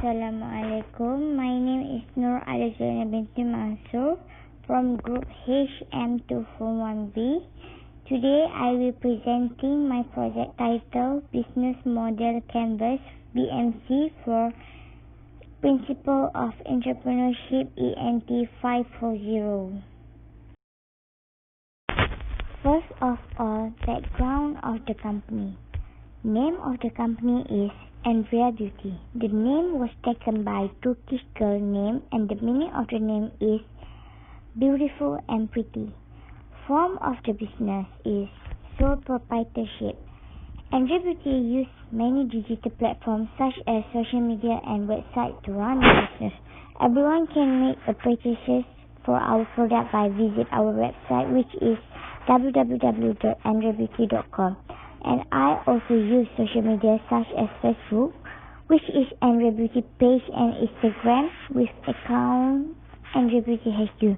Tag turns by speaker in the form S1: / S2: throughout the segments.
S1: Assalamualaikum. My name is Alia Zulaina binti Mansor from Group HM241B. Today I will presenting my project title Business Model Canvas BMC for Principle of Entrepreneurship ENT 540. First of all, background of the company. Name of the company is Alia Beauty. The name was taken by Turkish girl name and the meaning of the name is beautiful and pretty. Form of the business is sole proprietorship. Alia Beauty use many digital platforms such as social media and website to run the business. Everyone can make a purchases for our product by visit our website which is www.andreabeauty.com. And I also use social media such as Facebook, which is Alia Beauty page, and Instagram with account Alia Beauty HQ.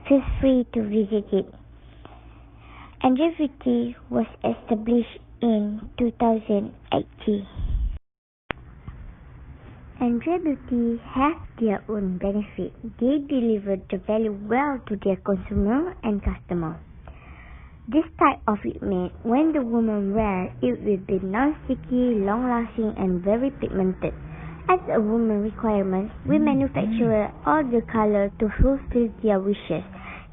S1: Feel free to visit it. Alia Beauty was established in 2018. Alia Beauty have their own benefit. They deliver the value well to their consumer and customer. This type of pigment, when the woman wear it, will be non-sticky, long-lasting, and very pigmented. As a woman requirement, we manufacture all the color to fulfill their wishes.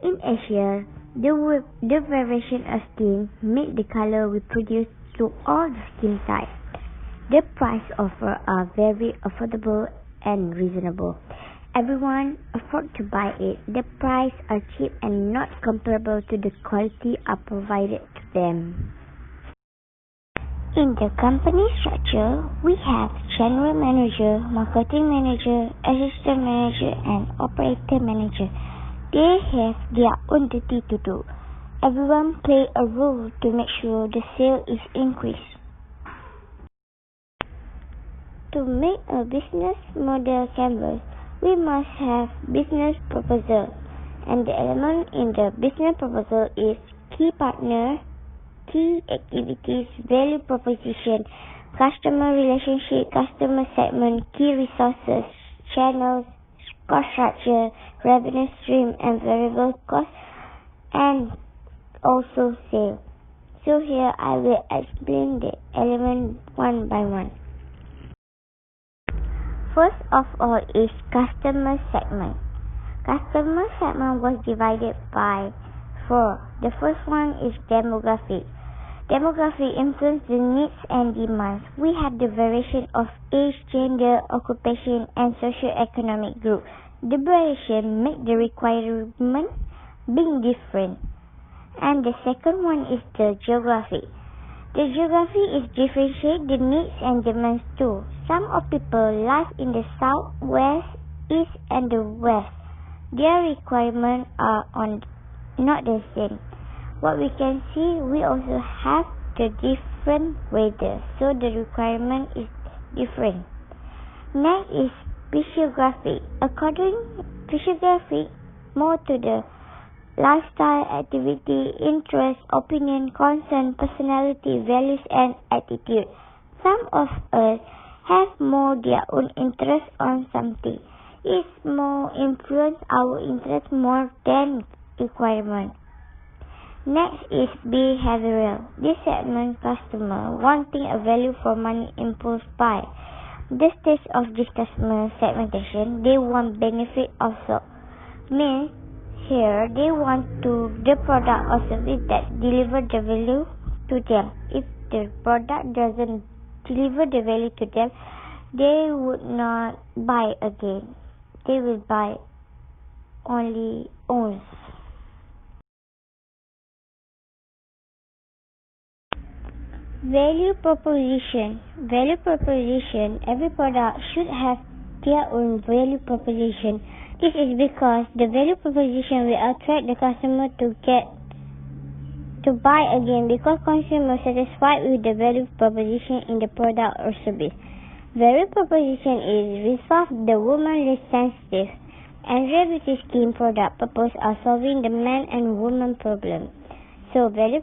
S1: In Asia, the variation of skin make the color we produce to all the skin types. The price offer are very affordable and reasonable. Everyone afford to buy it. The price are cheap and not comparable to the quality are provided to them. In the company structure, we have general manager, marketing manager, assistant manager, and operator manager. They have their own duty to do. Everyone play a role to make sure the sale is increased. To make a business model canvas, we must have business proposal, and the element in the business proposal is key partner, key activities, value proposition, customer relationship, customer segment, key resources, channels, cost structure, revenue stream, and variable cost, and also sale. So here I will explain the element one by one. First of all is customer segment. Customer segment was divided by 4. The first one is demographic. Demography influences the needs and demands. We have the variation of age, gender, occupation, and socio-economic group. The variation make the requirement being different. And the second one is the geography. The geography is differentiate the needs and demands too. Some of people live in the south, west, east, and the west. Their requirements are not the same. What we can see, we also have the different weather, so the requirement is different. Next is physiography. According physiography, more to the lifestyle, activity, interest, opinion, concern, personality, values, and attitude. Some of us have more their own interest on something. It's more influence our interest more than requirement. Next is behavioral. This segment customer wanting a value for money impulse buy. The stage of this customer segmentation, they want benefit also. Means here, they want the product or service that deliver the value to them. If the product doesn't deliver the value to them, they would not buy again. They will buy only once. Value proposition. Value proposition. Every product should have their own value proposition. This is because the value proposition will attract the customer to buy again because consumers satisfied with the value proposition in the product or service. Value proposition is resolve the womanly sensitive and Beauty skin product purpose are solving the man and woman problem. So value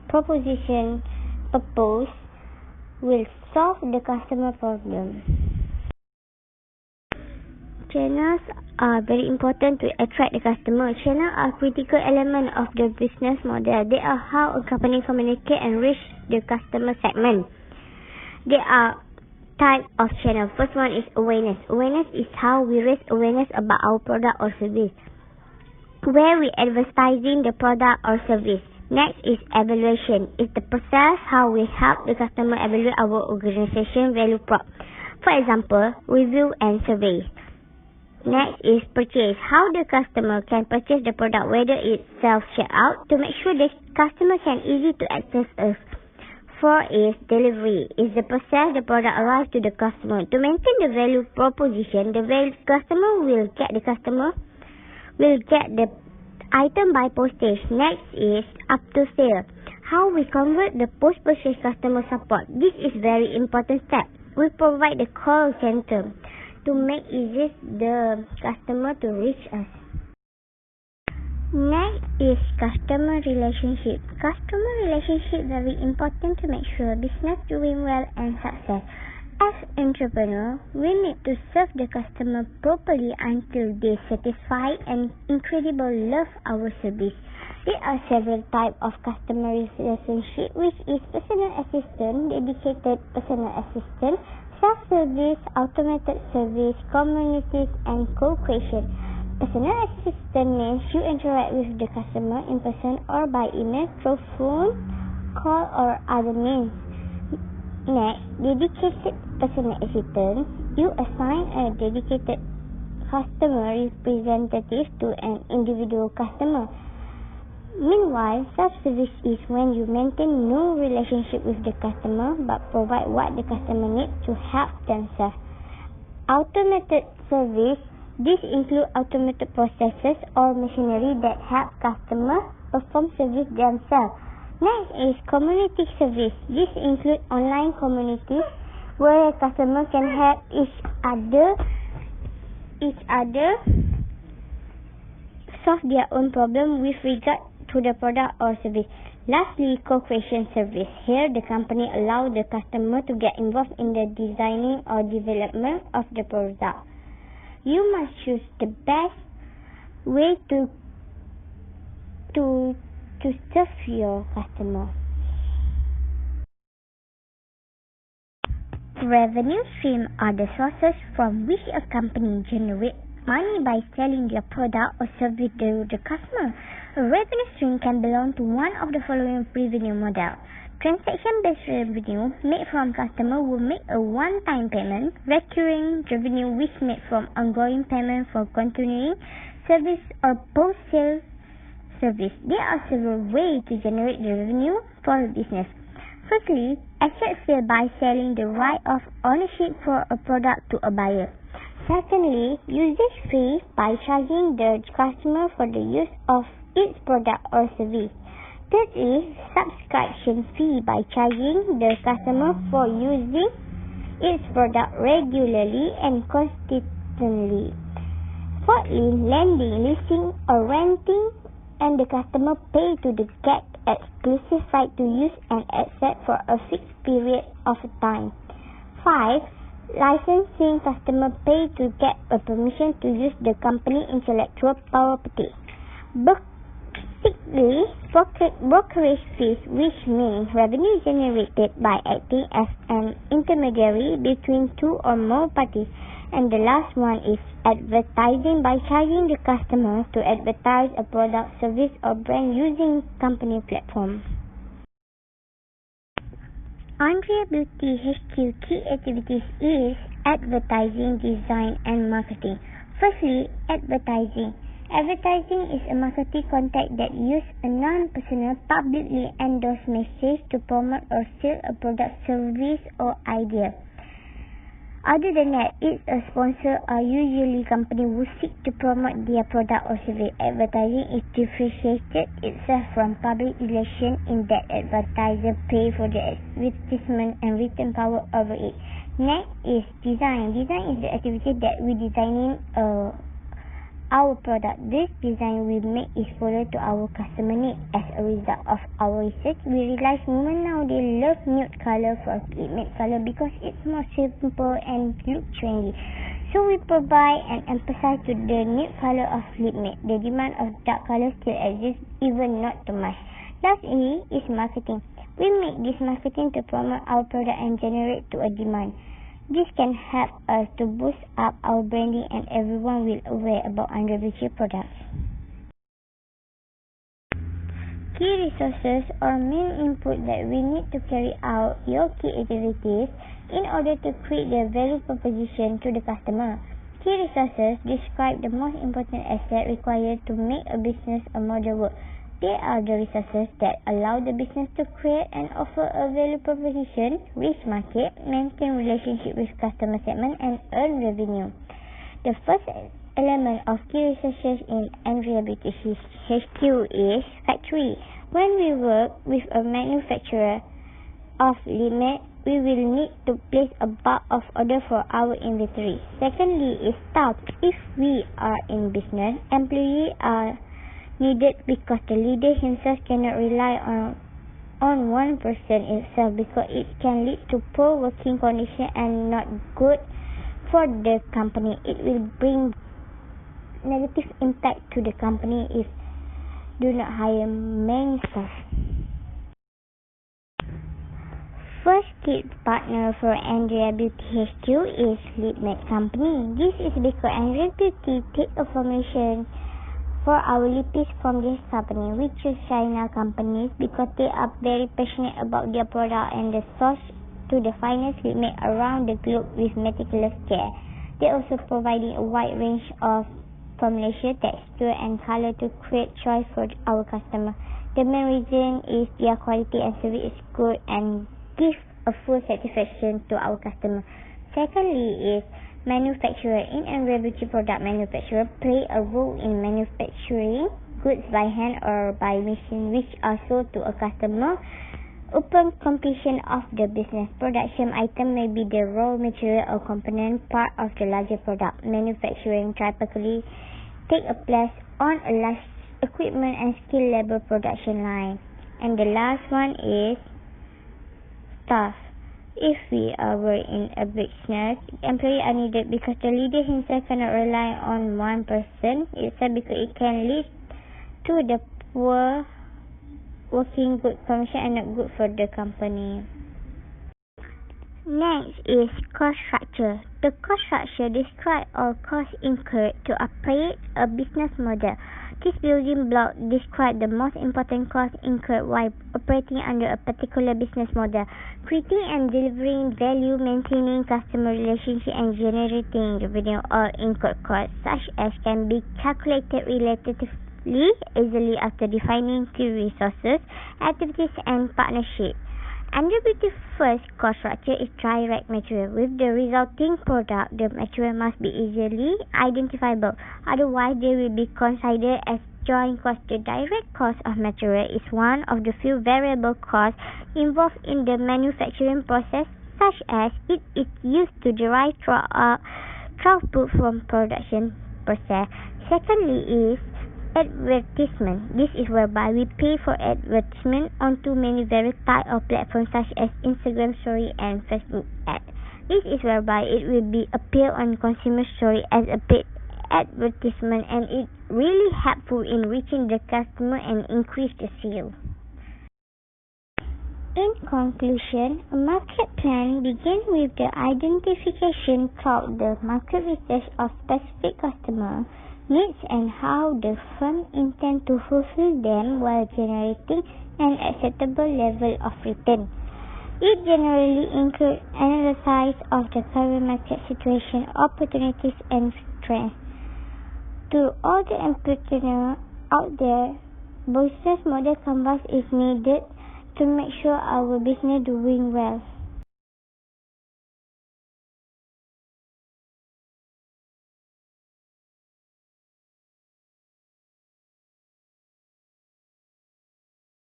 S1: proposition purpose will solve the customer problem. Channels are very important to attract the customer. Channels are critical element of the business model. They are how a company communicate and reach the customer segment. There are type of channel. First one is awareness. Awareness is how we raise awareness about our product or service, where we advertising the product or service. Next is evaluation. It's the process how we help the customer evaluate our organization value prop. For example, review and survey. Next is purchase. How the customer can purchase the product, whether it's self-checkout, to make sure the customer can easy to access us. 4 is delivery. Is the process the product arrives to the customer. To maintain the value proposition, the customer will get the item by postage. Next is after sale. How we convert the post-purchase customer support. This is very important step. We provide the call center to make easy the customer to reach us. Next is customer relationship. Customer relationship very important to make sure business doing well and success. As entrepreneur, we need to serve the customer properly until they satisfy and incredible love our service. There are several types of customer relationship, which is personal assistant, dedicated personal assistant, self-service, automated service, communities, and co-creation. Personal assistant means you interact with the customer in person or by email, through phone, call, or other means. Next, dedicated personal assistant. You assign a dedicated customer representative to an individual customer. Meanwhile, self-service is when you maintain no relationship with the customer but provide what the customer needs to help themselves. Automated service. This includes automated processes or machinery that help customers perform service themselves. Next is community service. This includes online communities where customers can help each other solve their own problem with regard to the product or service. Lastly, co-creation service. Here, the company allows the customer to get involved in the designing or development of the product. You must choose the best way to serve your customer. Revenue streams are the sources from which a company generates money by selling their product or service to the customer. A revenue stream can belong to one of the following revenue models. Transaction-based revenue made from customer will make a one-time payment. Recurring revenue which made from ongoing payment for continuing service or post-sale service. There are several ways to generate the revenue for a business. Firstly, asset sale by selling the right of ownership for a product to a buyer. Secondly, usage fee by charging the customer for the use of its product or service. Thirdly, subscription fee by charging the customer for using its product regularly and consistently. Fourthly, lending, leasing, or renting, and the customer pay to get exclusive right to use an asset for a fixed period of time. 5. Licensing, customer pay to get a permission to use the company intellectual property. Sixthly, brokerage fees, which means revenue generated by acting as an intermediary between two or more parties. And the last one is advertising by charging the customer to advertise a product, service, or brand using company platform. Andrea Beauty HQ key activities is advertising, design, and marketing. Firstly, advertising. Advertising is a marketing contact that uses a non-personal, publicly endorsed message to promote or sell a product, service, or idea. Other than that, it's a sponsor or usually company who seek to promote their product or service. Advertising is differentiated itself from public relations in that advertiser pay for the advertisement and return power over it. Next is design. Design is the activity that we designing our product. This design we make is follow to our customer need. As a result of our research, we realize women now they love nude color for pigment color because it's more simple and look trendy. So we provide and emphasize to the nude color of lip matte. The demand of dark color still exists, even not too much. Lastly is marketing. We make this marketing to promote our product and generate to a demand. This can help us to boost up our branding and everyone will aware about Andrea Beauty products. Key resources or main input that we need to carry out your key activities in order to create the value proposition to the customer. Key resources describe the most important asset required to make a business a model work. They are the resources that allow the business to create and offer a value proposition, reach market, maintain relationship with customer segment, and earn revenue. The first element of key resources in Andrea Beauty HQ is factory. When we work with a manufacturer of lip matte, we will need to place a bulk of order for our inventory. Secondly is staff. If we are in business, employees are needed because the leader himself cannot rely on one person itself because it can lead to poor working condition and not good for the company. It will bring negative impact to the company if do not hire many staff. First key partner for Andrea Beauty HQ is Lip Matte Company. This is because Andrea Beauty take a formulation for our lippies from this company. We choose China companies because they are very passionate about their product and the source to the finest lip matte around the globe with meticulous care. They also providing a wide range of formulation, texture and color to create choice for our customer. The main reason is their quality and service is good and give a full satisfaction to our customer. Secondly is manufacturer. In Andrea Beauty product manufacturer play a role in manufacturing goods by hand or by machine which are sold to a customer. Upon completion of the business, production item may be the raw material or component part of the larger product. Manufacturing typically take a place on a large equipment and skill level production line. And the last one is staff. If we are in a business, employees are needed because the leader himself cannot rely on one person itself because it can lead to the poor working good condition and not good for the company. Next is cost structure. The cost structure describes all costs incurred to operate a business model. This building block describes the most important costs incurred while operating under a particular business model. Creating and delivering value, maintaining customer relationship and generating revenue all incurred costs such as can be calculated relatively easily after defining key resources, activities and partnership. Andrea Beauty's first cost structure is direct material. With the resulting product, the material must be easily identifiable. Otherwise, they will be considered as joint cost. The direct cost of material is one of the few variable costs involved in the manufacturing process, such as it is used to derive throughput from production process. Secondly is advertisement. This is whereby we pay for advertisement onto many various types of platforms such as Instagram story and Facebook ad. This is whereby it will be appear on consumer story as a paid advertisement and it really helpful in reaching the customer and increase the sale. In conclusion, a market plan begins with the identification through the market research of specific customer needs and how the firm intends to fulfill them while generating an acceptable level of return. It generally includes analysis of the current market situation, opportunities and strengths. To all the entrepreneurs out there, business model canvas is needed to make sure our business doing well.